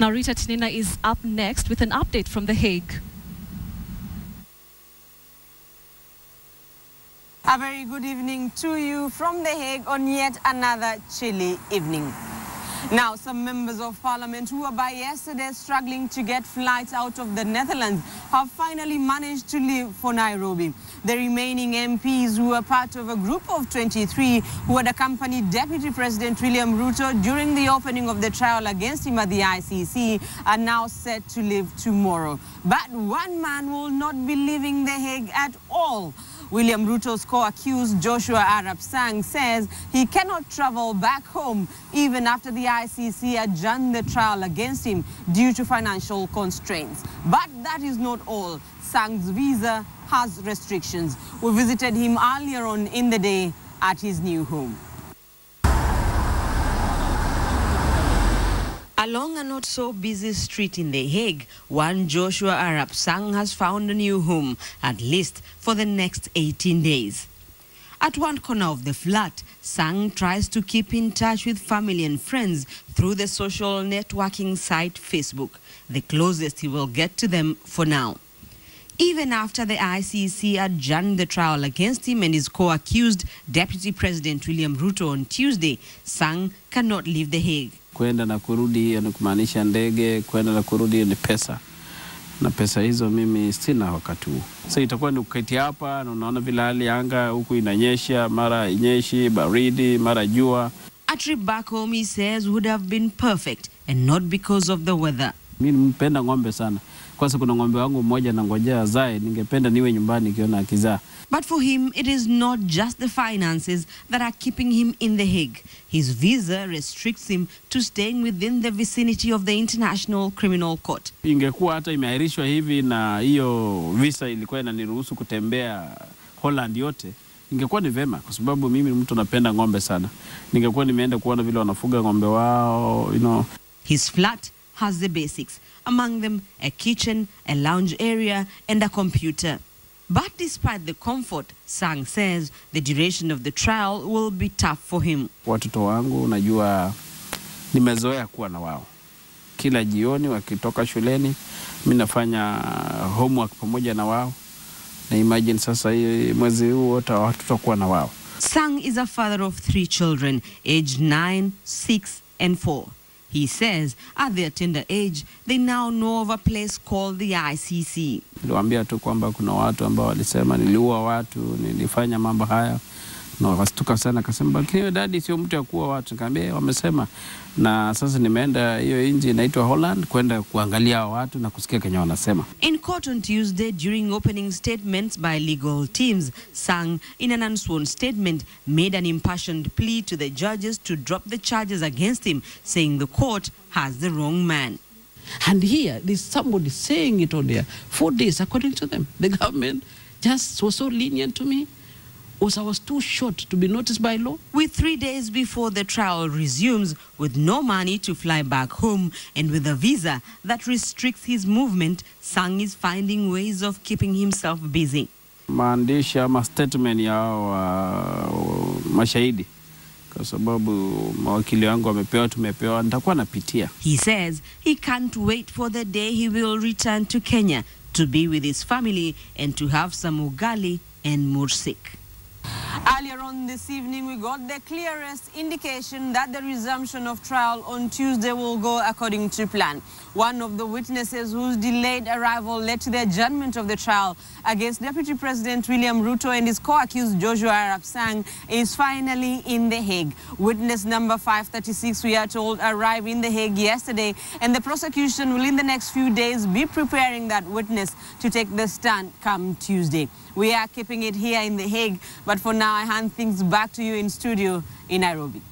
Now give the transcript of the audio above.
Now, Rita Tinina is up next with an update from The Hague. A very good evening to you from The Hague on yet another chilly evening. Now, some members of parliament who were by yesterday struggling to get flights out of the Netherlands have finally managed to leave for Nairobi. The remaining MPs, who were part of a group of 23 who had accompanied Deputy President William Ruto during the opening of the trial against him at the ICC, are now set to leave tomorrow. But one man will not be leaving The Hague at all. William Ruto's co-accused Joshua Arap Sang says he cannot travel back home even after the ICC adjourned the trial against him due to financial constraints. But that is not all. Sang's visa has restrictions. We visited him earlier on in the day at his new home. Along a not-so-busy street in The Hague, one Joshua Arap Sang has found a new home, at least for the next 18 days. At one corner of the flat, Sang tries to keep in touch with family and friends through the social networking site Facebook, the closest he will get to them for now. Even after the ICC adjourned the trial against him and his co-accused Deputy President William Ruto on Tuesday, Sang cannot leave The Hague. Kwenda na kurudi ni kumaanisha ndege, kwenda na kurudi ni pesa. Na pesa hizo mimi sina wakati huu. So itakuwa ni uketi hapa na unaona vile hali anga huku inanyesha, mara inyeshi, baridi, mara jua. A trip back home, he says, would have been perfect and not because of the weather. Mimi mpenda ng'ombe sana. Kwa sababu kuna ng'ombe wangu mmoja na ngojea azae, ningependa niwe nyumbani kiona akizaa. But for him, it is not just the finances that are keeping him in The Hague. His visa restricts him to staying within the vicinity of the International Criminal Court. Ingekuwa hata imeahirishwa hivi na hiyo visa ilikuwa inaniruhusu kutembea Holland yote, ingekuwa ni vema kwa sababu mimi mtu napenda ng'ombe sana. Ningekuwa nimeenda kuona vile wanafuga ng'ombe wao, His flat has the basics, among them a kitchen, a lounge area, and a computer. But despite the comfort, Sang says the duration of the trial will be tough for him. Watoto wangu najua nimezoea kuwa na wao. Kila jioni wakitoka shuleni, mimi nafanya homework pamoja na wao. Na imagine sasa hii mwezi huu wote hatutakuwa na wao. Sang is a father of 3 children, aged 9, 6, and 4. He says at their tender age, they now know of a place called the ICC. Niliwaambia tu kwamba kuna watu ambao walisema niliua watu, nilifanya mambo haya. Na wakastuka sana, akasema lakini daddy sio mtu ya kuua watu. Nikamwambia wamesema, na sasa nimeenda hiyo nchi inaitwa Holland kwenda kuangalia watu na kusikia kenye wanasema. In court on Tuesday, during opening statements by legal teams, Sang, in an unsworn statement, made an impassioned plea to the judges to drop the charges against him, saying the court has the wrong man. And here, there's somebody saying it on there. 4 days, according to them. The government just was so lenient to me. I was too short to be noticed by law. With 3 days before the trial resumes, with no money to fly back home and with a visa that restricts his movement, Sang is finding ways of keeping himself busy. Maandishi ama statement ya mashahidi. Kwa sababu mawakili wangu wamepewa, tumepewa, nitakuwa napitia. He says he can't wait for the day he will return to Kenya to be with his family and to have some ugali and mursik. Earlier on this evening, we got the clearest indication that the resumption of trial on Tuesday will go according to plan. One of the witnesses whose delayed arrival led to the adjournment of the trial against Deputy President William Ruto and his co-accused Joshua Arap Sang is finally in The Hague. Witness number 536, we are told, arrived in The Hague yesterday, and the prosecution will in the next few days be preparing that witness to take the stand come Tuesday. We are keeping it here in The Hague, but for now I hand things back to you in studio in Nairobi.